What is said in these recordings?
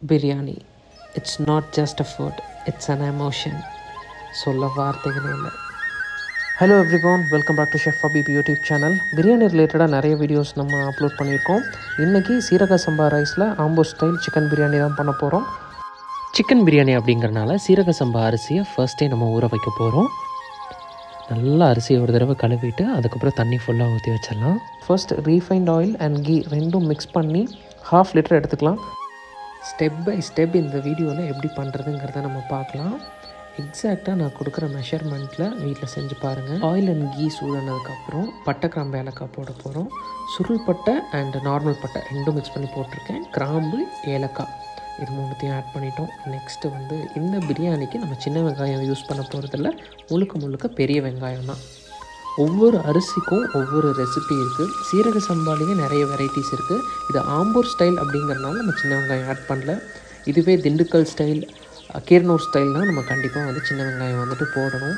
Biryani. It's not just a food, it's an emotion. சொல்ல வார்த்தைகளே இல்லை. Hello everyone, welcome back to chef Habib YouTube channel. Biryani ரிலேட்டடாக நிறைய videos நம்ம அப்லோட் பண்ணியிருக்கோம். இன்றைக்கி சீரக சம்பா ரைஸில் ஆம்பூர் ஸ்டைல் சிக்கன் பிரியாணி தான் பண்ண போகிறோம். சிக்கன் பிரியாணி அப்படிங்கிறனால சீரக சம்பா அரிசியை ஃபர்ஸ்ட்டே நம்ம ஊற வைக்க போகிறோம். நல்லா அரிசியை ஒரு தடவை கழுவிட்டு அதுக்கப்புறம் தண்ணி ஃபுல்லாக ஊற்றி வச்சிடலாம். First refined oil and ghee ரெண்டும் மிக்ஸ் பண்ணி 1/2 லிட்டர் எடுத்துக்கலாம். ஸ்டெப் பை ஸ்டெப் இந்த வீடியோவில் எப்படி பண்ணுறதுங்கிறத நம்ம பார்க்கலாம். எக்ஸாக்டாக நான் கொடுக்குற மெஷர்மெண்ட்டில் வீட்டில் செஞ்சு பாருங்கள். ஆயில் அண்ட் கீ சூடானதுக்கப்புறம் பட்டை கிராம்பு ஏலக்காய் போட போகிறோம். சுருள் பட்டை அண்ட் நார்மல் பட்டை ரெண்டும் மிக்ஸ் பண்ணி போட்டிருக்கேன். கிராம்பு ஏலக்காய் இது மூணுத்தையும் ஆட் பண்ணிட்டோம். நெக்ஸ்ட்டு இந்த பிரியாணிக்கு நம்ம சின்ன வெங்காயம் யூஸ் பண்ண போகிறதில்ல, முழுக்க பெரிய வெங்காயம் தான். ஒவ்வொரு அரிசிக்கும் ஒவ்வொரு ரெசிபி இருக்குது. சீரக சம்பாலேயே நிறைய வெரைட்டிஸ் இருக்குது. இது ஆம்பூர் ஸ்டைல் அப்படிங்கிறனால நம்ம சின்ன வெங்காயம் ஆட் பண்ணல. இதுவே திண்டுக்கல் ஸ்டைல், கீரனூர் ஸ்டைல்னால் நம்ம கண்டிப்பாக சின்ன வெங்காயம் போடணும்.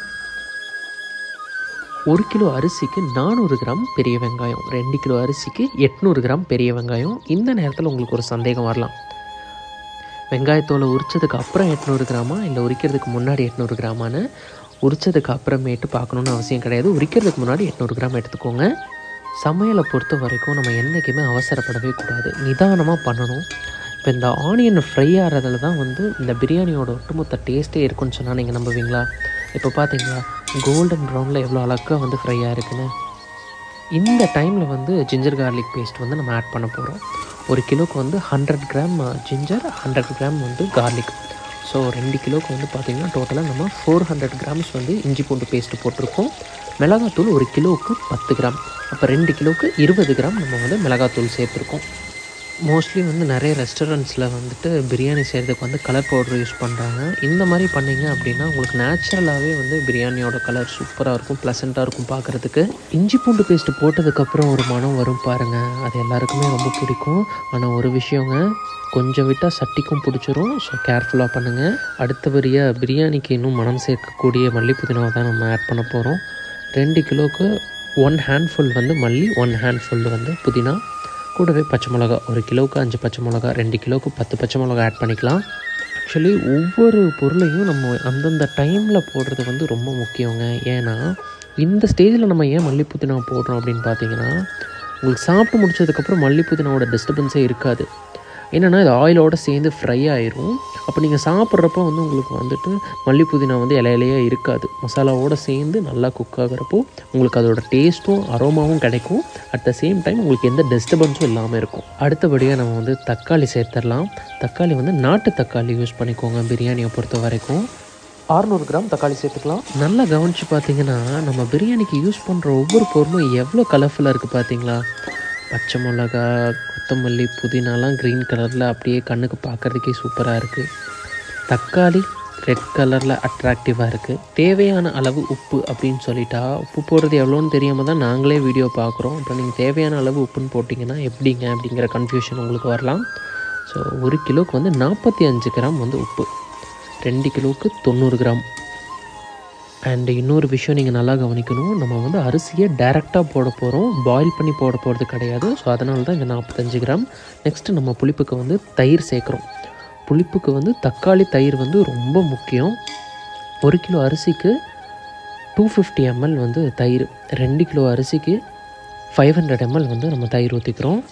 1 கிலோ அரிசிக்கு 400 கிராம் பெரிய வெங்காயம், 2 கிலோ அரிசிக்கு 800 கிராம் பெரிய வெங்காயம். இந்த நேரத்தில் உங்களுக்கு ஒரு சந்தேகம் வரலாம், வெங்காயத்தோலை உரிச்சதுக்கு அப்புறம் 800 கிராமா இல்லை உரிக்கிறதுக்கு முன்னாடி 800 கிராமான்னு. உரிச்சதுக்கு அப்புறமேட்டு பார்க்கணுன்னு அவசியம் கிடையாது. உரிக்கிறதுக்கு முன்னாடி 800 கிராம் எடுத்துக்கோங்க. சமையலை பொறுத்த வரைக்கும் நம்ம என்றைக்குமே அவசரப்படவே கூடாது, நிதானமாக பண்ணணும். இப்போ இந்த ஆனியன் ஃப்ரை ஆகிறதுல தான் இந்த பிரியாணியோட ஒட்டுமொத்த டேஸ்ட்டே இருக்குன்னு சொன்னால் நீங்கள் நம்புவீங்களா? இப்போ பார்த்தீங்களா கோல்டன் ப்ரௌனில் எவ்வளோ அழகாக ஃப்ரை ஆகிருக்குன்னு. இந்த டைமில் ஜிஞ்சர் கார்லிக் பேஸ்ட் நம்ம ஆட் பண்ண போகிறோம். 1 கிலோவுக்கு 100 gram ginger, 100 gram garlic. So 2 கிலோவுக்கு பார்த்திங்கன்னா டோட்டலாக நம்ம 400 கிராம்ஸ் இஞ்சி பூண்டு பேஸ்ட்டு போட்டிருக்கோம். மிளகாத்தூள் 1 கிலோவுக்கு 10 கிராம், அப்போ 2 கிலோவுக்கு 20 கிராம் நம்ம மிளகாத்தூள் சேர்த்துருக்கோம். மோஸ்ட்லி நிறைய ரெஸ்டாரண்ட்ஸில் பிரியாணி செய்கிறதுக்கு கலர் பவுடர் யூஸ் பண்ணுறாங்க. இந்த மாதிரி பண்ணிங்க அப்படின்னா உங்களுக்கு நேச்சுரலாகவே பிரியாணியோட கலர் சூப்பராக இருக்கும், ப்ளசண்ட்டாக இருக்கும் பார்க்குறதுக்கு. இஞ்சி பூண்டு பேஸ்ட்டு போட்டதுக்கப்புறம் ஒரு மனம் வரும் பாருங்கள், அது எல்லாருக்குமே ரொம்ப பிடிக்கும். ஆனால் ஒரு விஷயங்க, கொஞ்சம் விட்டால் சட்டிக்கும் பிடிச்சிரும். ஸோ கேர்ஃபுல்லாக பண்ணுங்கள். அடுத்தபடியாக பிரியாணிக்கு இன்னும் மனம் சேர்க்கக்கூடிய மல்லி புதினாவை தான் நம்ம ஆட் பண்ண போகிறோம். 2 கிலோவுக்கு 1 ஹேண்ட்ஃபுல் மல்லி, 1 ஹேண்ட்ஃபுல் புதினா, கூடவே பச்சை மிளகா. 1 கிலோவுக்கு 5 பச்சை மிளகா, 2 கிலோவுக்கு 10 பச்சை மிளகா ஆட் பண்ணிக்கலாம். ஆக்சுவலி ஒவ்வொரு பொருளையும் நம்ம அந்தந்த டைமில் போடுறது ரொம்ப முக்கியங்க. ஏன்னா இந்த ஸ்டேஜில் நம்ம ஏன் மல்லி புதினா போடுறோம் அப்படின்னு பார்த்தீங்கன்னா, உங்களுக்கு சாப்பிட்டு முடிச்சதுக்கப்புறம் மல்லி புதினாவோட டிஸ்டர்பன்ஸே இருக்காது. என்னென்னா இது ஆயிலோடு சேர்ந்து ஃப்ரை ஆயிரும். அப்போ நீங்கள் சாப்பிட்றப்போ உங்களுக்கு மல்லி புதினா இலையிலையே இருக்காது. மசாலாவோடு சேர்ந்து நல்லா குக் ஆகிறப்போ உங்களுக்கு அதோட டேஸ்ட்டும் அரோமாவும் கிடைக்கும். அட் த சேம் டைம் உங்களுக்கு எந்த டிஸ்டர்பன்ஸும் இல்லாமல் இருக்கும். அடுத்தபடியாக நம்ம தக்காளி சேர்த்துடலாம். தக்காளி நாட்டு தக்காளி யூஸ் பண்ணிக்கோங்க பிரியாணியை பொறுத்த வரைக்கும். 600 கிராம் தக்காளி சேர்த்துக்கலாம். நல்லா கவனித்து பார்த்தீங்கன்னா நம்ம பிரியாணிக்கு யூஸ் பண்ணுற ஒவ்வொரு பொருளும் எவ்வளோ கலர்ஃபுல்லாக இருக்குது பார்த்தீங்களா? பச்சை மிளகா, கொத்தமல்லி, புதினாலாம் க்ரீன் கலரில் அப்படியே கண்ணுக்கு பார்க்குறதுக்கே சூப்பராக இருக்குது. தக்காளி ரெட் கலரில் அட்ராக்டிவாக இருக்குது. தேவையான அளவு உப்பு அப்படின்னு சொல்லிட்டா, உப்பு போடுறது எவ்வளோன்னு தெரியாமல் தான் நாங்களே வீடியோ பார்க்குறோம். அப்புறம் நீங்கள் தேவையான அளவு உப்புன்னு போட்டிங்கன்னா எப்படிங்க அப்படிங்கிற கன்ஃபியூஷன் உங்களுக்கு வரலாம். ஸோ 1 கிலோவுக்கு 45 கிராம் உப்பு, 2 கிலோவுக்கு 90 கிராம். அண்ட் இன்னொரு விஷயம் நீங்கள் நல்லா கவனிக்கணும், நம்ம அரிசியை டைரெக்டாக போட போகிறோம், பாயில் பண்ணி போட போகிறது கிடையாது. ஸோ அதனால தான் இங்கே 45 கிராம். நெக்ஸ்ட்டு நம்ம புளிப்புக்கு தயிர் சேர்க்குறோம். புளிப்புக்கு தக்காளி தயிர் ரொம்ப முக்கியம். 1 கிலோ அரிசிக்கு 250 ml தயிர், 2 கிலோ அரிசிக்கு 500 ml நம்ம தயிர் ஊற்றிக்கிறோம்.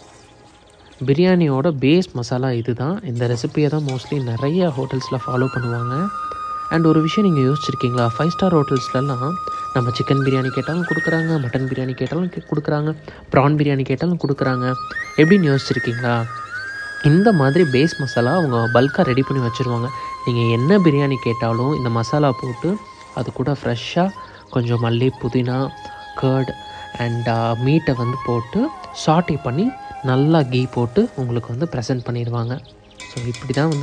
பிரியாணியோட பேஸ் மசாலா இது தான். இந்த ரெசிப்பியை தான் மோஸ்ட்லி நிறைய ஹோட்டல்ஸில் ஃபாலோ பண்ணுவாங்க. அண்ட் ஒரு விஷயம் நீங்கள் யோசிச்சிருக்கீங்களா, 5 ஸ்டார் ஹோட்டல்ஸ்லாம் நம்ம சிக்கன் பிரியாணி கேட்டாலும் கொடுக்குறாங்க, மட்டன் பிரியாணி கேட்டாலும் கொடுக்குறாங்க, ப்ரான் பிரியாணி கேட்டாலும் கொடுக்குறாங்க. எப்படின்னு யோசிச்சிருக்கீங்களா? இந்த மாதிரி பேஸ் மசாலா அவங்க பல்காக ரெடி பண்ணி வச்சுருவாங்க. நீங்கள் என்ன பிரியாணி கேட்டாலும் இந்த மசாலா போட்டு அது கூட ஃப்ரெஷ்ஷாக கொஞ்சம் மல்லி, புதினா, கர்ட் அண்ட் மீட்டை போட்டு சாட்டே பண்ணி நல்லா கீ போட்டு உங்களுக்கு ப்ரெசென்ட் பண்ணிடுவாங்க. ஸோ இப்படி தான்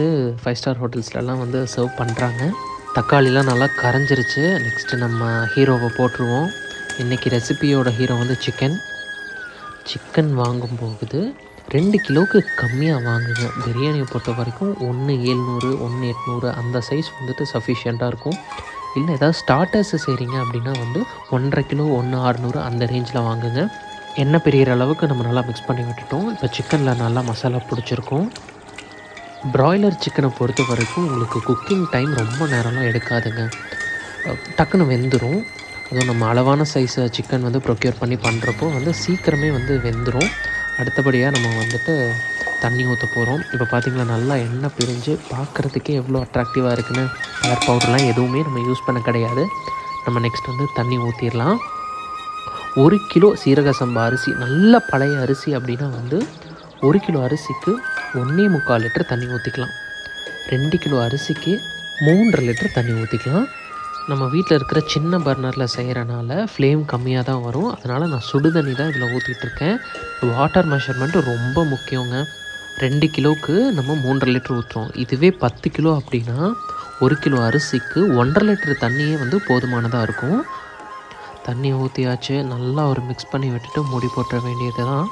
5 ஸ்டார் ஹோட்டல்ஸ்லாம் சர்வ் பண்ணுறாங்க. தக்காளிலாம் நல்லா கரைஞ்சிருச்சு. நெக்ஸ்ட்டு நம்ம ஹீரோவை போட்டுருவோம். இன்றைக்கி ரெசிபியோட ஹீரோ சிக்கன் வாங்கும் போகுது 2 கிலோவுக்கு கம்மியாக வாங்குங்க. பிரியாணியை பொறுத்த வரைக்கும் 1 700, 1 800 அந்த சைஸ் சஃபிஷியண்ட்டாக இருக்கும். இல்லை ஏதாவது ஸ்டார்டர்ஸ் செய்கிறீங்க அப்படின்னா 1.5 கிலோ 1 600 அந்த ரேஞ்சில் வாங்குங்க. எண்ணெய் பிரிகிற அளவுக்கு நம்ம நல்லா மிக்ஸ் பண்ணி விட்டுட்டோம். இப்போ சிக்கனில் நல்லா மசாலா பிடிச்சிருக்கோம். பிராய்லர் சிக்கனை பொறுத்த வரைக்கும் உங்களுக்கு குக்கிங் டைம் ரொம்ப நேரம்லாம் எடுக்காதுங்க. டக்குன்னு வெந்துடும். அதுவும் நம்ம அளவான சைஸு சிக்கன் வந்து ப்ரொக்யூர் பண்ணி பண்ணுறப்போ வந்து சீக்கிரமே வந்து வெந்துடும். அடுத்தபடியாக நம்ம வந்துட்டு தண்ணி ஊற்ற போகிறோம். இப்போ பார்த்திங்களா நல்லா எண்ணெய் பிரிஞ்சு பார்க்குறதுக்கே எவ்வளோ அட்ராக்டிவாக இருக்குன்னு. கலர் பவுடர்லாம் எதுவுமே நம்ம யூஸ் பண்ண கிடையாது. நம்ம நெக்ஸ்ட் வந்து தண்ணி ஊற்றிடலாம். 1 கிலோ சீரக சம்பா அரிசி, நல்ல பழைய அரிசி அப்படின்னா வந்து 1 கிலோ அரிசிக்கு 1.25 லிட்டர் தண்ணி ஊற்றிக்கலாம். 2 கிலோ அரிசிக்கு 3.5 லிட்டர் தண்ணி ஊற்றிக்கலாம். நம்ம வீட்டில் இருக்கிற சின்ன பர்னரில் செய்கிறனால ஃப்ளேம் கம்மியாக தான் வரும். அதனால் நான் சுடு தண்ணி தான் இதில் ஊற்றிட்டுருக்கேன். வாட்டர் மெஷர்மெண்ட்டு ரொம்ப முக்கியங்க. 2 கிலோவுக்கு நம்ம 3.5 லிட்டர் ஊற்றுறோம். இதுவே 10 கிலோ அப்படின்னா 1 கிலோ அரிசிக்கு 1.5 லிட்டர் தண்ணியே வந்து போதுமானதாக இருக்கும். தண்ணி ஊற்றியாச்சு. நல்லா ஒரு மிக்ஸ் பண்ணி விட்டுட்டு மூடி போட்டுற வேண்டியது தான்.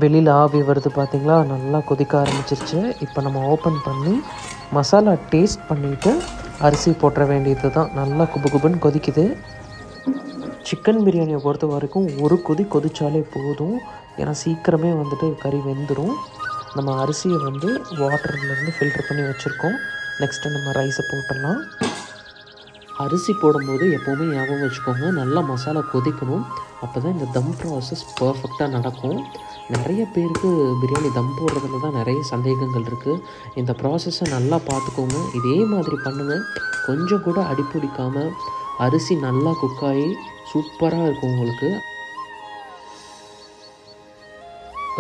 வெளியில் ஆவி வருது பார்த்திங்களா, நல்லா கொதிக்க ஆரம்பிச்சிருச்சு. இப்போ நம்ம ஓப்பன் பண்ணி மசாலா டேஸ்ட் பண்ணிவிட்டு அரிசி போட்டுற வேண்டியது தான். நல்லா குபு குபுன்னு கொதிக்குது. சிக்கன் பிரியாணியை பொறுத்த வரைக்கும் ஒரு கொதி கொதித்தாலே போதும். ஏன்னா சீக்கிரமே வந்துட்டு கறி வெந்துடும். நம்ம அரிசியை வந்து வாட்டர்லேருந்து ஃபில்டர் பண்ணி வச்சுருக்கோம். நெக்ஸ்ட்டு நம்ம ரைஸை போட்டுடலாம். அரிசி போடும்போது எப்போவுமே ஞாபகம் வச்சுக்கோங்க, நல்லா மசாலா கொதிக்கணும். அப்போ தான் இந்த தம் ப்ராசஸ் பர்ஃபெக்டாக நடக்கும். நிறைய பேருக்கு பிரியாணி தம் போடுறதுல தான் நிறைய சந்தேகங்கள் இருக்குது. இந்த ப்ராசஸை நல்லா பார்த்துக்கோங்க. இதே மாதிரி பண்ணுங்கள். கொஞ்சம் கூட அடிப்பிடிக்காமல் அரிசி நல்லா குக்காகி சூப்பராக இருக்கும் உங்களுக்கு.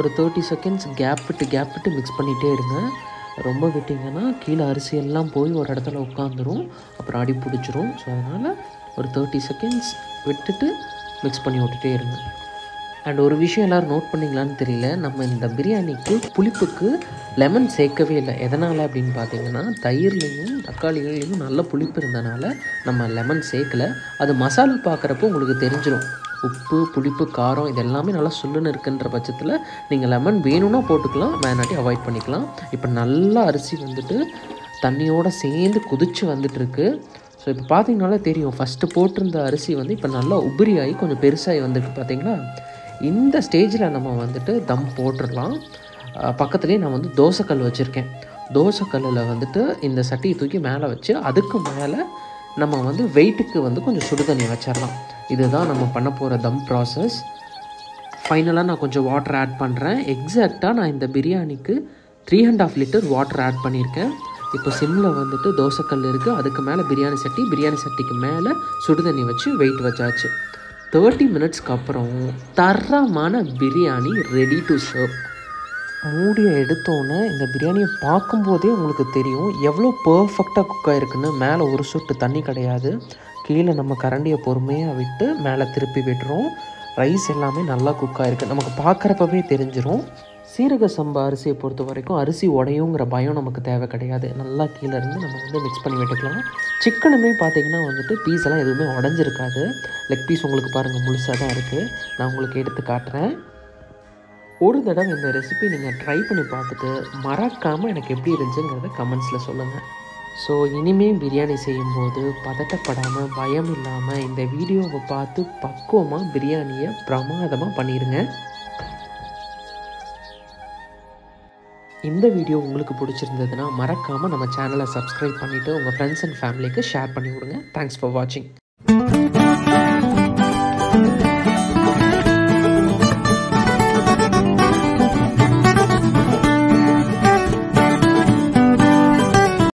ஒரு 30 செகண்ட்ஸ் கேப் விட்டு மிக்ஸ் பண்ணிகிட்டே இருங்க. ரொம்ப விட்டிங்கன்னா கீழே அரிசியெல்லாம் போய் ஒரு இடத்துல உட்காந்துரும், அப்புறம் அடி பிடிச்சிரும். ஸோ அதனால் ஒரு 30 செகண்ட்ஸ் விட்டுட்டு மிக்ஸ் பண்ணி விட்டுட்டே இருங்க. அண்ட் ஒரு விஷயம் எல்லோரும் நோட் பண்ணிங்களான்னு தெரியல, நம்ம இந்த பிரியாணிக்கு புளிப்புக்கு லெமன் சேர்க்கவே இல்லை. எதனால் அப்படின்னு பார்த்தீங்கன்னா, தயிர்லேயும் தக்காளிகள்லேயும் நல்ல புளிப்பு இருந்தனால நம்ம லெமன் சேர்க்கலை. அது மசாலா பார்க்குறப்போ உங்களுக்கு தெரிஞ்சிடும். உப்பு, புளிப்பு, காரம் இது எல்லாமே நல்லா சுல்லுன்னு இருக்குன்ற பட்சத்தில் நீங்கள் லெமன் வேணும்னா போட்டுக்கலாம், வேணாட்டி அவாய்ட் பண்ணிக்கலாம். இப்போ நல்லா அரிசி வந்துட்டு தண்ணியோடு சேர்ந்து கொதிச்சு வந்துட்டுருக்கு. ஸோ இப்போ பார்த்தீங்கனாலே தெரியும், ஃபஸ்ட்டு போட்டிருந்த அரிசி வந்து இப்போ நல்லா உபரியாகி கொஞ்சம் பெருசாகி வந்துருக்கு பார்த்தீங்களா. இந்த ஸ்டேஜில் நம்ம வந்துட்டு தம் போட்டுடலாம். பக்கத்துலேயே நான் வந்து தோசைக்கல் வச்சுருக்கேன். தோசைக்கல்லில் வந்துட்டு இந்த சட்டியை தூக்கி மேலே வச்சு அதுக்கு மேலே நம்ம வந்து வெயிட்டுக்கு வந்து கொஞ்சம் சுடு தண்ணி வச்சிடலாம். இதுதான் நம்ம பண்ண போகிற தம் ப்ராசஸ். ஃபைனலாக நான் கொஞ்சம் வாட்டர் ஆட் பண்ணுறேன். எக்ஸாக்டாக நான் இந்த பிரியாணிக்கு 3.5 லிட்டர் வாட்டர் ஆட் பண்ணியிருக்கேன். இப்போ சிம்மில் வந்துட்டு தோசைக்கல் இருக்குது, அதுக்கு மேலே பிரியாணி சட்டிக்கு மேலே சுடு தண்ணி வச்சு வெயிட் வச்சாச்சு. 30 மினிட்ஸ்க்கு அப்புறம் தரமான பிரியாணி ரெடி டு சர்வ். மூடியை எடுத்தோன்னே இந்த பிரியாணியை பார்க்கும்போதே உங்களுக்கு தெரியும் எவ்வளோ பர்ஃபெக்டாக குக் ஆகிருக்குன்னு. மேலே ஒரு சொட்டு தண்ணி கிடையாது. கீழே நம்ம கரண்டியை பொறுமையாக விட்டு மேலே திருப்பி விட்டுறோம். ரைஸ் எல்லாமே நல்லா குக் ஆகிருக்கு, நமக்கு பார்க்குறப்பவே தெரிஞ்சிடும். சீரக சம்பா அரிசியை பொறுத்த வரைக்கும் அரிசி உடையுங்கிற பயம் நமக்கு தேவை கிடையாது. நல்லா கீழே இருந்து நம்ம வந்து மிக்ஸ் பண்ணி விட்டுக்கலாம். சிக்கனுமே பார்த்திங்கன்னா வந்துட்டு பீஸ் எல்லாம் எதுவுமே உடஞ்சிருக்காது. லெக் பீஸ் உங்களுக்கு பாருங்கள் முழுசாக தான் இருக்குது. நான் உங்களுக்கு எடுத்து காட்டுறேன். ஒரு தடவை இந்த ரெசிபி நீங்கள் ட்ரை பண்ணி பார்த்துட்டு மறக்காமல் எனக்கு எப்படி இருந்துச்சுங்கிறத கமெண்ட்ஸில் சொல்லுங்கள். ஸோ இனிமேல் பிரியாணி செய்யும்போது பதட்டப்படாமல் பயம் இல்லாமல் இந்த வீடியோவை பார்த்து பக்குவமாக பிரியாணியை பிரமாதமாக பண்ணிடுங்க. இந்த வீடியோ உங்களுக்கு பிடிச்சிருந்ததுன்னா மறக்காமல் நம்ம சேனலை சப்ஸ்கிரைப் பண்ணிவிட்டு உங்கள் ஃப்ரெண்ட்ஸ் அண்ட் ஃபேமிலிக்கு ஷேர் பண்ணி விடுங்க. தேங்க்ஸ் ஃபார் வாட்சிங்.